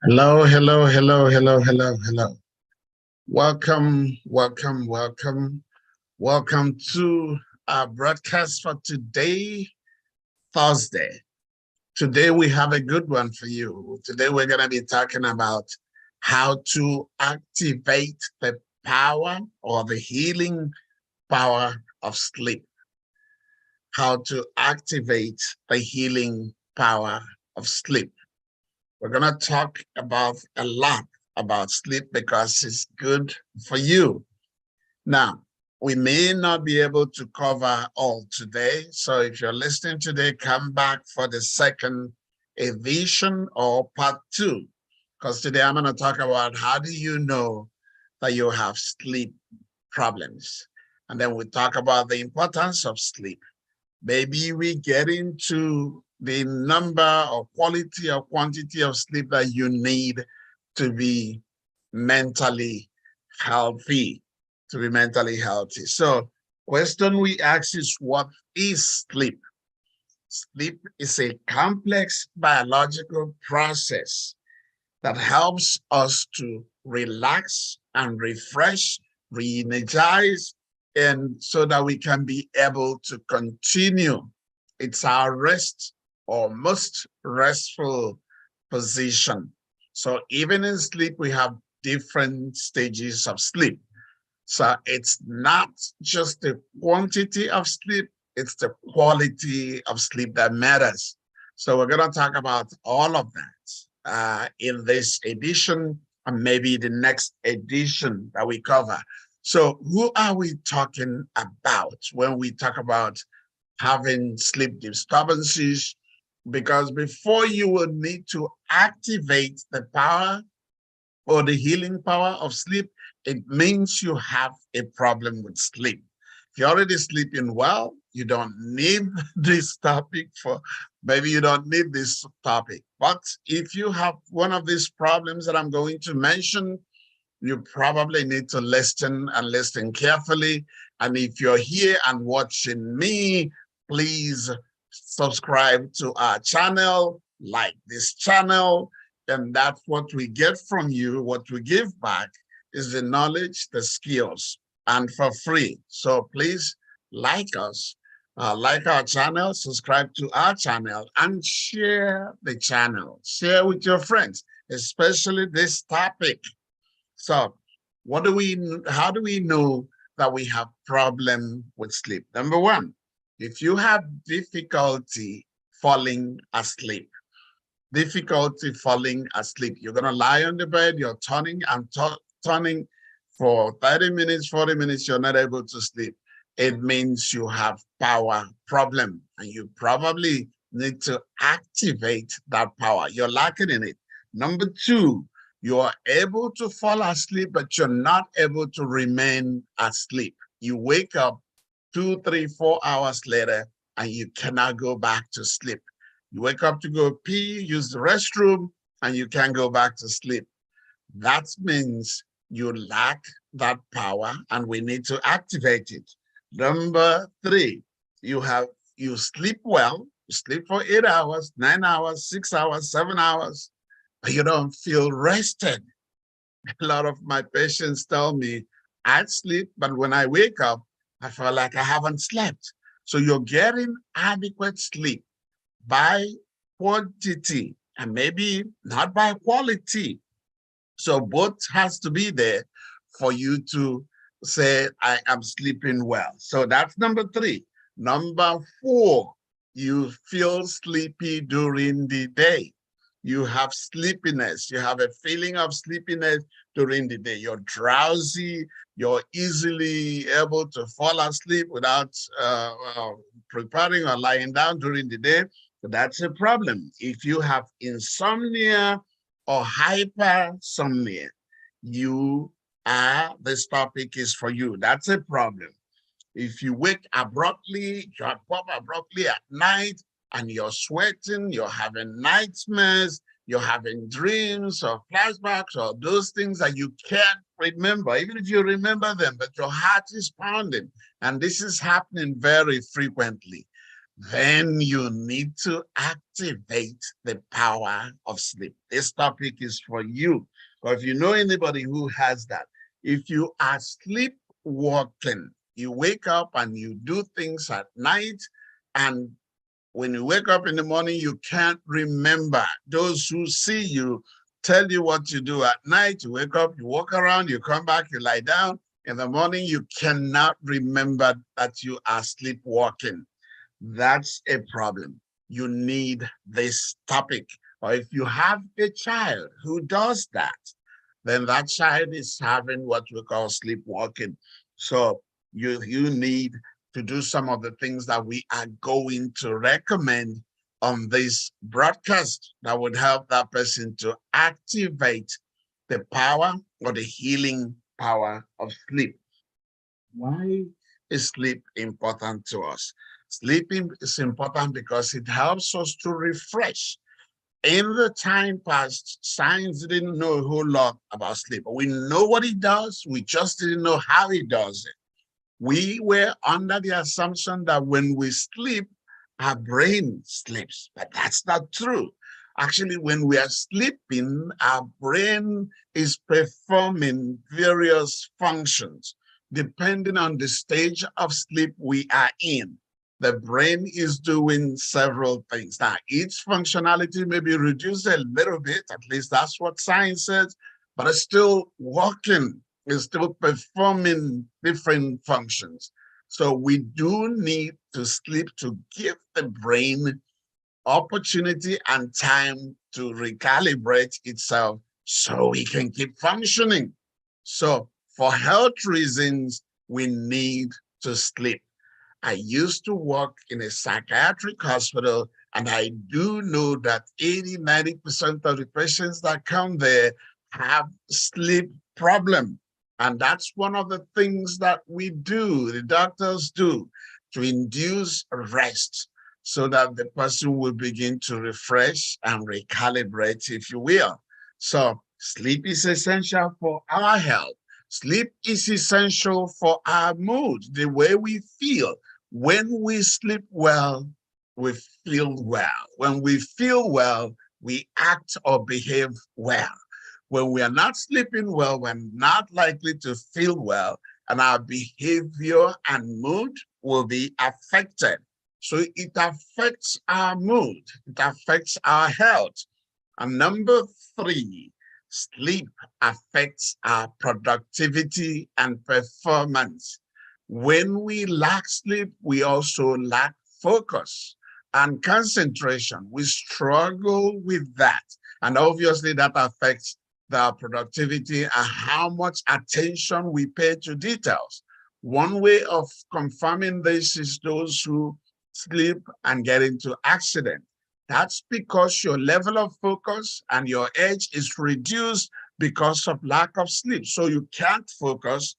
Hello, hello, hello, hello, hello, hello. Welcome, welcome, welcome, welcome to our broadcast for today, Thursday. Today we have a good one for you. Today we're going to be talking about how to activate the power or the healing power of sleep. How to activate the healing power of sleep. We're going to talk about a lot about sleep because it's good for you. Now, we may not be able to cover all today. So if you're listening today, come back for the second edition or part two, because today I'm going to talk about how do you know that you have sleep problems. And then we talk about the importance of sleep. Maybe we get into the number or quality or quantity of sleep that you need to be mentally healthy, So question we ask is, what is sleep? Sleep is a complex biological process that helps us to relax and refresh, re-energize, and so that we can be able to continue. It's our rest or most restful position. So even in sleep, we have different stages of sleep. So it's not just the quantity of sleep, it's the quality of sleep that matters. So we're going to talk about all of that in this edition and maybe the next edition that we cover. So who are we talking about when we talk about having sleep disturbances? Because before you will need to activate the power or the healing power of sleep, it means you have a problem with sleep. If you're already sleeping well, you don't need this topic for, maybe you don't need this topic. But if you have one of these problems that I'm going to mention, you probably need to listen and listen carefully. And if you're here and watching me, please subscribe to our channel, like this channel, and that's what we get from you. What we give back is the knowledge, the skills, and for free. So please like us, like our channel, subscribe to our channel, and share the channel. Share with your friends, especially this topic. So how do we know that we have problem with sleep? Number one, if you have difficulty falling asleep, you're going to lie on the bed, you're turning and turning for 30 minutes, 40 minutes, you're not able to sleep. It means you have power problem and you probably need to activate that power. You're lacking in it. Number two, you are able to fall asleep, but you're not able to remain asleep. You wake up 2, 3, 4 hours later, and you cannot go back to sleep. You wake up to go pee, use the restroom, and you can't go back to sleep. That means you lack that power, and we need to activate it. Number three, you sleep well, you sleep for 8 hours, 9 hours, 6 hours, 7 hours, but you don't feel rested. A lot of my patients tell me, I sleep, but when I wake up, I feel like I haven't slept. So you're getting adequate sleep by quantity and maybe not by quality. So both has to be there for you to say, I am sleeping well. So that's number three. Number four, you feel sleepy during the day. You have sleepiness. You have a feeling of sleepiness during the day. You're drowsy. You're easily able to fall asleep without preparing or lying down during the day. So that's a problem. If you have insomnia or hypersomnia, this topic is for you. That's a problem. If you wake abruptly, you wake up abruptly at night and you're sweating, you're having nightmares, you're having dreams or flashbacks or those things that you can't remember, even if you remember them, but your heart is pounding. And this is happening very frequently. then you need to activate the power of sleep. This topic is for you. But if you know anybody who has that, if you are sleepwalking, you wake up and you do things at night, and when you wake up in the morning, you can't remember. Those who see you tell you what to do at night. You wake up, you walk around, you come back, you lie down. In the morning, you cannot remember that you are sleepwalking. That's a problem. You need this topic. Or if you have a child who does that, then that child is having what we call sleepwalking. So you need to do some of the things that we are going to recommend on this broadcast that would help that person to activate the power or the healing power of sleep. Why is sleep important to us? Sleeping is important because it helps us to refresh. In the time past, science didn't know a whole lot about sleep. We know what it does, we just didn't know how it does it. We were under the assumption that when we sleep, our brain sleeps, but that's not true. Actually, when we are sleeping, our brain is performing various functions depending on the stage of sleep we are in. The brain is doing several things. Now, each functionality may be reduced a little bit, at least that's what science says, but it's still working, it's still performing different functions. So we do need to sleep to give the brain opportunity and time to recalibrate itself so we can keep functioning. So for health reasons, we need to sleep. I used to work in a psychiatric hospital, and I do know that 80–90% of the patients that come there have sleep problem. And that's one of the things that we do, the doctors do, to induce rest so that the person will begin to refresh and recalibrate, if you will. So sleep is essential for our health. Sleep is essential for our mood, the way we feel. When we sleep well, we feel well. When we feel well, we act or behave well. When we are not sleeping well, we're not likely to feel well, and our behavior and mood will be affected. So it affects our mood, it affects our health. And number three, sleep affects our productivity and performance. When we lack sleep, we also lack focus and concentration. We struggle with that. And obviously that affects the productivity and how much attention we pay to details. One way of confirming this is those who sleep and get into accidents. That's because your level of focus and your edge is reduced because of lack of sleep. So you can't focus,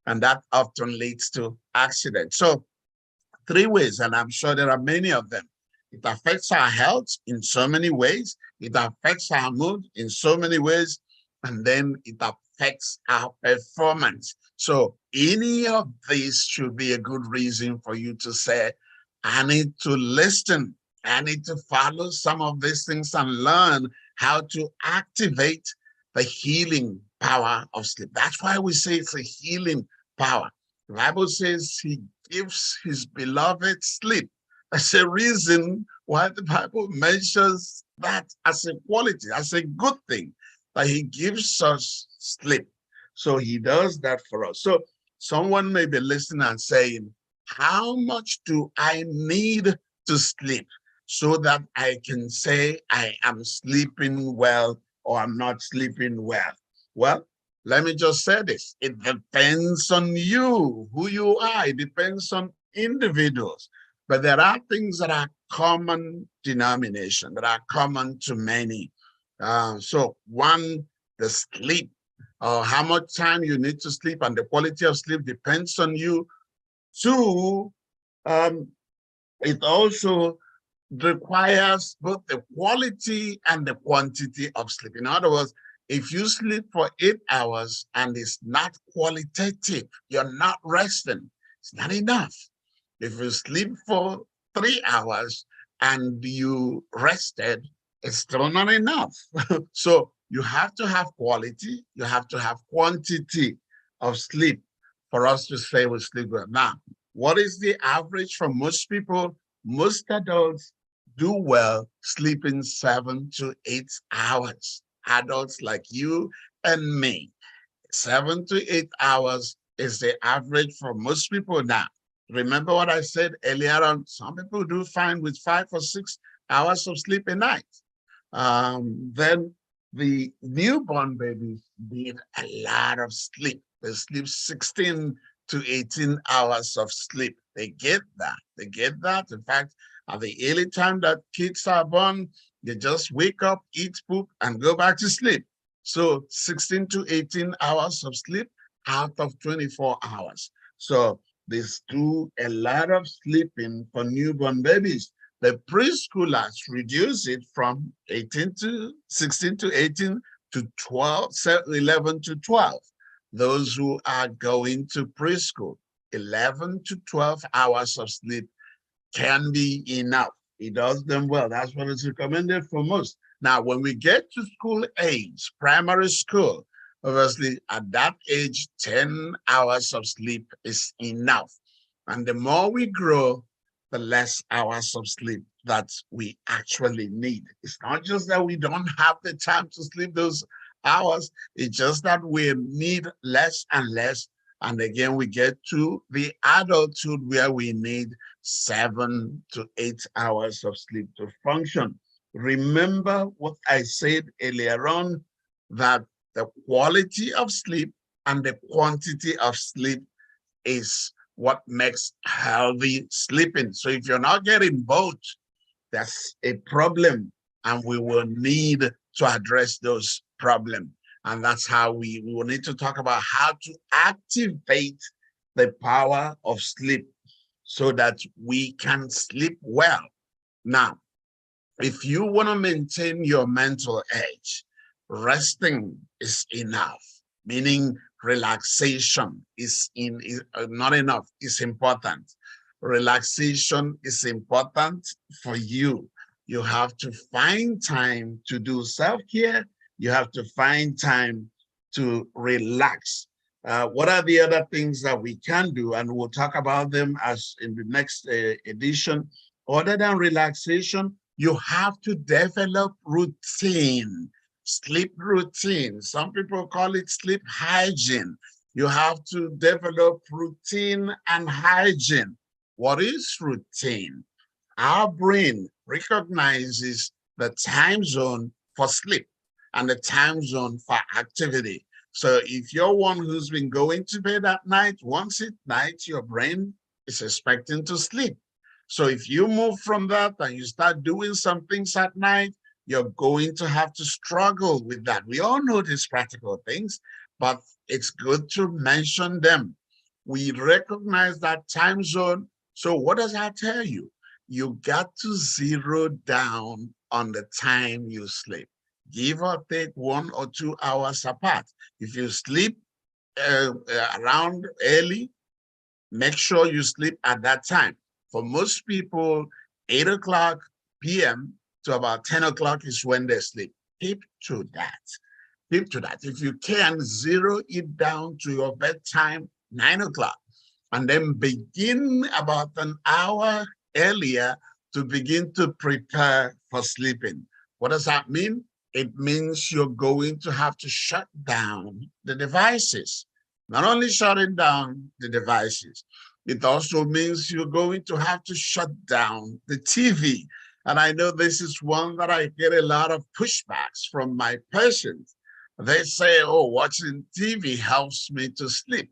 and that often leads to accidents. So three ways, and I'm sure there are many of them. It affects our health in so many ways. It affects our mood in so many ways. And then it affects our performance. So any of these should be a good reason for you to say, I need to listen. I need to follow some of these things and learn how to activate the healing power of sleep. That's why we say it's a healing power. The Bible says he gives his beloved sleep. That's a reason why the Bible mentions that as a quality, as a good thing, that he gives us sleep. So he does that for us. So someone may be listening and saying, how much do I need to sleep so that I can say I am sleeping well or I'm not sleeping well? Well, let me just say this. It depends on you, who you are. It depends on individuals. But there are things that are common denomination, that are common to many. So one, the sleep, how much time you need to sleep and the quality of sleep depends on you. Two, it also requires both the quality and the quantity of sleep. In other words, if you sleep for 8 hours and it's not qualitative, you're not resting, it's not enough. If you sleep for 3 hours and you rested, it's still not enough. So you have to have quality, you have to have quantity of sleep for us to say we sleep well. Now, what is the average for most people? Most adults do well sleeping 7 to 8 hours. Adults like you and me, 7 to 8 hours is the average for most people now. Remember what I said earlier on, some people do fine with 5 or 6 hours of sleep a night. Then the newborn babies need a lot of sleep. They sleep 16 to 18 hours of sleep. They get that. They get that. In fact, at the early time that kids are born, they just wake up, eat, poop, and go back to sleep. So 16 to 18 hours of sleep out of 24 hours. So they do a lot of sleeping for newborn babies. The preschoolers reduce it from 18 to 16 to 18 to 12, 11 to 12. Those who are going to preschool, 11 to 12 hours of sleep can be enough. It does them well. That's what is recommended for most. Now, when we get to school age, primary school, obviously at that age, 10 hours of sleep is enough. And the more we grow, the less hours of sleep that we actually need. It's not just that we don't have the time to sleep those hours, it's just that we need less and less. And again, we get to the adulthood where we need 7 to 8 hours of sleep to function. Remember what I said earlier on, that the quality of sleep and the quantity of sleep is what makes healthy sleeping. So if you're not getting both, that's a problem, and we will need to address those problems. And that's how we will need to talk about how to activate the power of sleep so that we can sleep well. Now, if you want to maintain your mental edge, resting is enough, meaning relaxation is not enough, it's important. Relaxation is important for you. You have to find time to do self-care. You have to find time to relax. What are the other things that we can do? And we'll talk about them as in the next edition. Other than relaxation, you have to develop routine, sleep routine. Some people call it sleep hygiene. You have to develop routine and hygiene. What is routine? Our brain recognizes the time zone for sleep and the time zone for activity. So if you're one who's been going to bed at night, once at night, your brain is expecting to sleep. So if you move from that and you start doing some things at night, you're going to have to struggle with that. We all know these practical things, but it's good to mention them. We recognize that time zone. So what does that tell you? You got to zero down on the time you sleep. Give or take 1 or 2 hours apart. If you sleep around early, make sure you sleep at that time. For most people, 8 o'clock p.m. to about 10 o'clock is when they sleep. Keep to that. Keep to that. If you can, zero it down to your bedtime, 9 o'clock, and then begin about an hour earlier to begin to prepare for sleeping. What does that mean? It means you're going to have to shut down the devices. Not only shutting down the devices, it also means you're going to have to shut down the TV. And I know this is one that I get a lot of pushbacks from my patients. They say, oh, watching TV helps me to sleep.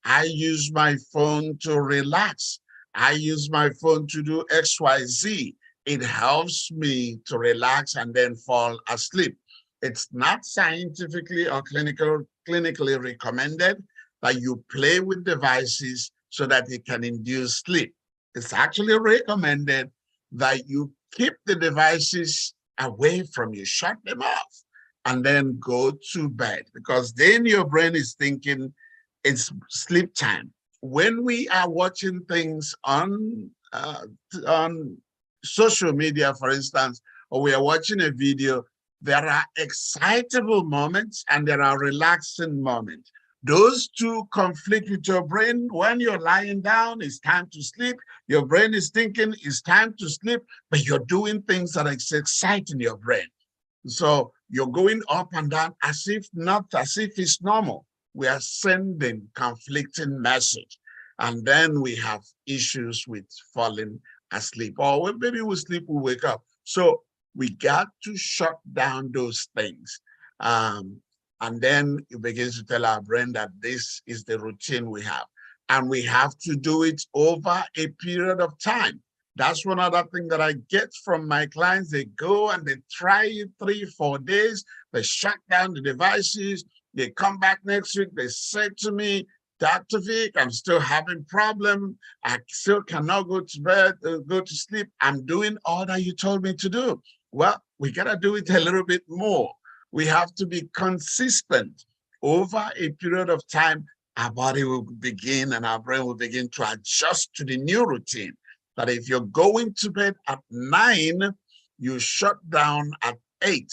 I use my phone to relax. I use my phone to do XYZ. It helps me to relax and then fall asleep. It's not scientifically or clinically recommended that you play with devices so that it can induce sleep. It's actually recommended that you keep the devices away from you, shut them off, and then go to bed, because then your brain is thinking it's sleep time. When we are watching things on on social media, for instance, or we are watching a video, there are excitable moments and there are relaxing moments. Those two conflict with your brain. When you're lying down, it's time to sleep. Your brain is thinking it's time to sleep, but you're doing things that are exciting your brain. So you're going up and down as if it's normal. We are sending conflicting message. And then we have issues with falling asleep. Or maybe we sleep, we wake up. So we got to shut down those things. And then it begins to tell our brain that this is the routine we have. And we have to do it over a period of time. That's one other thing that I get from my clients. They go and they try it 3-4 days. They shut down the devices. They come back next week. They say to me, Dr. Vic, I'm still having problem. I still cannot go to bed, go to sleep. I'm doing all that you told me to do. Well, we got to do it a little bit more. We have to be consistent. Over a period of time, our body will begin and our brain will begin to adjust to the new routine. That if you're going to bed at 9, you shut down at 8.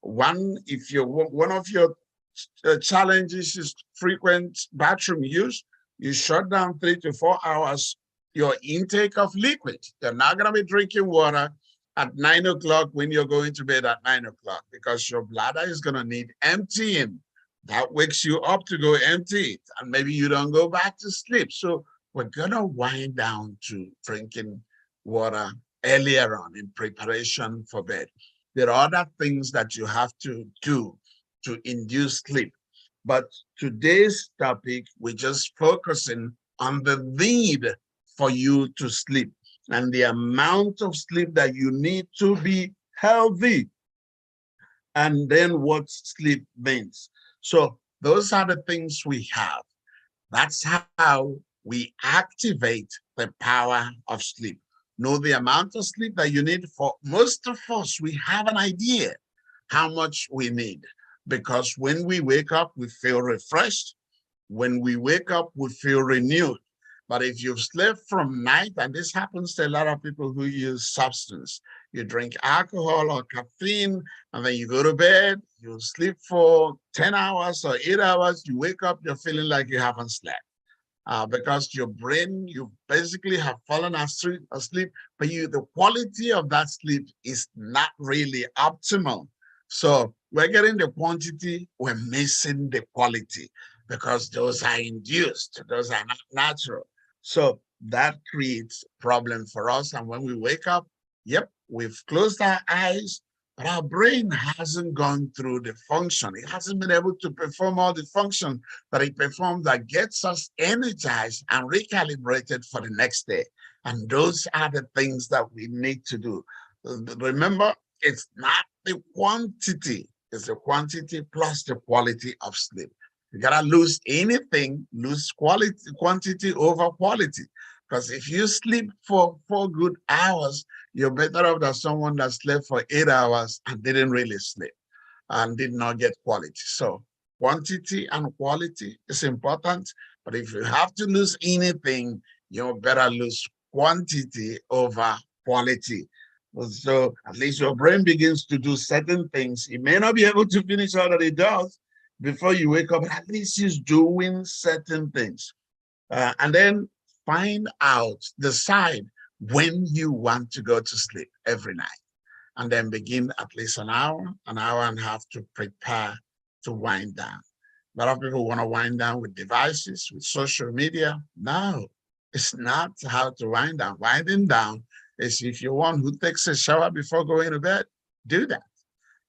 One of your challenges is frequent bathroom use, you shut down 3 to 4 hours your intake of liquid. You're not going to be drinking water at 9 o'clock when you're going to bed at 9 o'clock because your bladder is going to need emptying. That wakes you up to go empty it, and maybe you don't go back to sleep. So we're going to wind down to drinking water earlier on in preparation for bed. There are other things that you have to do to induce sleep. But today's topic, we're just focusing on the need for you to sleep and the amount of sleep that you need to be healthy. And then what sleep means. So those are the things we have. That's how we activate the power of sleep. Know the amount of sleep that you need. For most of us, we have an idea how much we need, because when we wake up, we feel refreshed. When we wake up, we feel renewed. But if you've slept from night, and this happens to a lot of people who use substance, you drink alcohol or caffeine, and then you go to bed, you sleep for 10 hours or 8 hours, you wake up, you're feeling like you haven't slept. Because your brain, you basically have fallen asleep, but the quality of that sleep is not really optimal. So we're getting the quantity, we're missing the quality, because those are induced, those are not natural. So that creates a problem for us. And when we wake up, yep, we've closed our eyes, but our brain hasn't gone through the function. It hasn't been able to perform all the function that it performs that gets us energized and recalibrated for the next day. And those are the things that we need to do. Remember, it's not the quantity, it's the quantity plus the quality of sleep. You gotta lose anything, lose quantity over quality. Because if you sleep for 4 good hours, you're better off than someone that slept for 8 hours and didn't really sleep and did not get quality. So quantity and quality is important. But if you have to lose anything, you better lose quantity over quality. So at least your brain begins to do certain things. It may not be able to finish all that it does before you wake up, but at least it's doing certain things. And then decide when you want to go to sleep every night. And then begin at least an hour and a half to prepare to wind down. A lot of people want to wind down with devices, with social media. No, it's not how to wind down. Winding down is if you're one who takes a shower before going to bed, do that.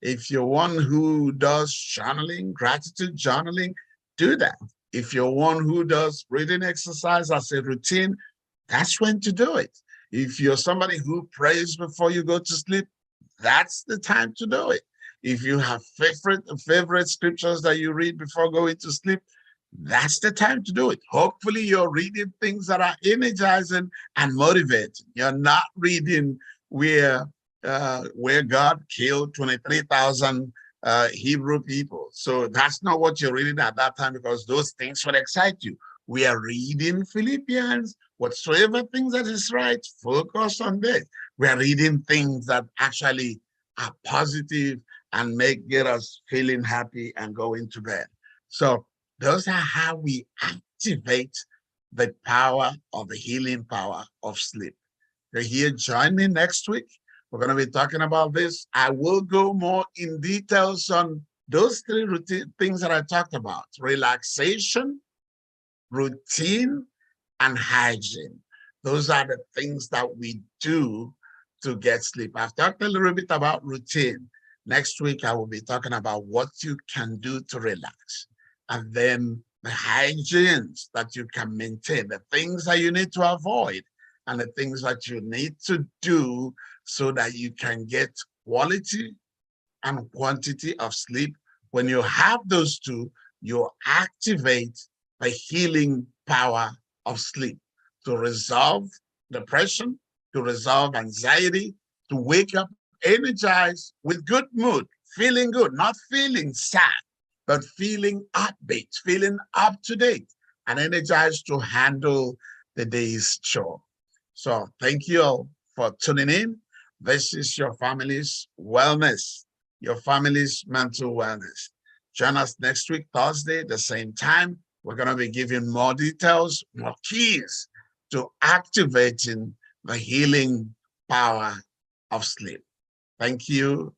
If you're one who does journaling, gratitude journaling, do that. If you're one who does breathing exercise as a routine, that's when to do it. If you're somebody who prays before you go to sleep, that's the time to do it. If you have favorite scriptures that you read before going to sleep, that's the time to do it. Hopefully you're reading things that are energizing and motivating. You're not reading where God killed 23,000 Hebrew people. So that's not what you're reading at that time, because those things will excite you. We are reading Philippians. Whatsoever things that is right, focus on this. We are reading things that actually are positive and get us feeling happy and going to bed. So those are how we activate the power of the healing power of sleep. You're here, join me next week. We're going to be talking about this. I will go more in details on those three routine things that I talked about: relaxation, routine, and hygiene. Those are the things that we do to get sleep. I've talked a little bit about routine. Next week, I will be talking about what you can do to relax. And then the hygienes that you can maintain, the things that you need to avoid, and the things that you need to do so that you can get quality and quantity of sleep. When you have those two, you activate the healing power of sleep to resolve depression, to resolve anxiety, to wake up energized with good mood, feeling good, not feeling sad, but feeling upbeat, feeling up to date, and energized to handle the day's chore. So thank you all for tuning in. This is your family's wellness, your family's mental wellness. Join us next week, Thursday, the same time. We're going to be giving more details, more keys to activating the healing power of sleep. Thank you